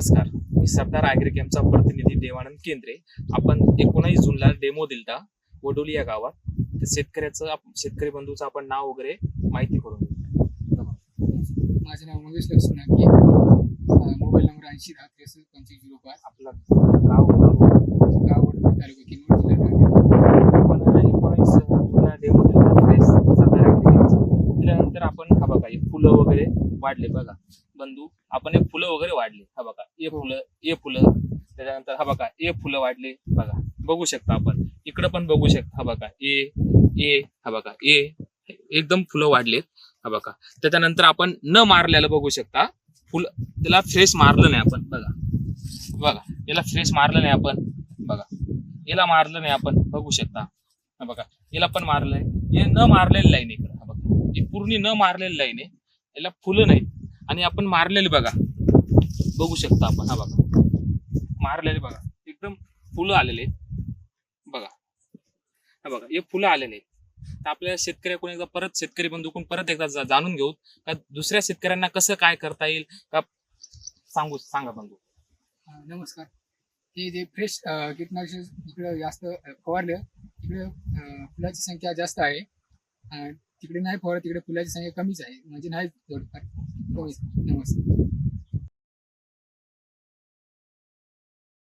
नमस्कार, मी सरदार ॲग्रिकेमचा प्रतिनिधी देवानंद केंद्रे. आपण 19 जूनला डेमो दिलता वडोली या गावात. तर शेतकरी बंधूचं आपण नाव वगैरे माहिती करून घेऊ. माझं नाव मंगेश लक्ष्मण नाके, मोबाईल नंबर 8010632505. आपलं गाव गाव वडोली, तालुका किनवट, जिल्हा नांदेड. आपण 19 जूनला डेमो दिलता फ्रेश सरदार ॲग्रिकेमचा. त्यानंतर आपण हा बघा हे फुलं वगैरे वाढले बघा बंधू, आपण हे फुलं वगैरे वाढले. हा बघा ए फुलं त्याच्यानंतर हा बघा ए फुलं वाढले बघा, बघू शकता आपण इकडं पण बघू शकता. हा बघा ए हा बघा ए एकदम फुलं वाढलेत. हा बघा त्याच्यानंतर आपण न मारलेलं बघू शकता. फुल त्याला फ्रेश मारलं नाही आपण बघा याला फ्रेश मारलं नाही आपण बघा, याला मारलं नाही आपण बघू शकता. हा बघा याला पण मारलंय, हे न मारलेलं लाईन इकडं. हा बघा हे पूर्ण न मारलेलं लाईन आहे, याला फुलं नाहीत. आणि आपण मारलेले बघा बघू शकता आपण. हा बघा मारलेले बघा एकदम फुलं आलेले बघा. हा बघा हे फुलं आलेले. तर आपल्या शेतकऱ्याकडून एकदा परत शेतकरी बंधूकडून परत एकदा जाणून घेऊ का दुसऱ्या शेतकऱ्यांना कसं काय करता येईल का सांगा बंधू. नमस्कार. हे जे फ्रेश कीटकनाशक इकडे जास्त फवारलं, तिकडे फुलाची संख्या जास्त आहे. तिकडे नाही फवारत, तिकडे फुलाची संख्या कमीच आहे, म्हणजे नाही थोडीफार कमीच. नमस्कार.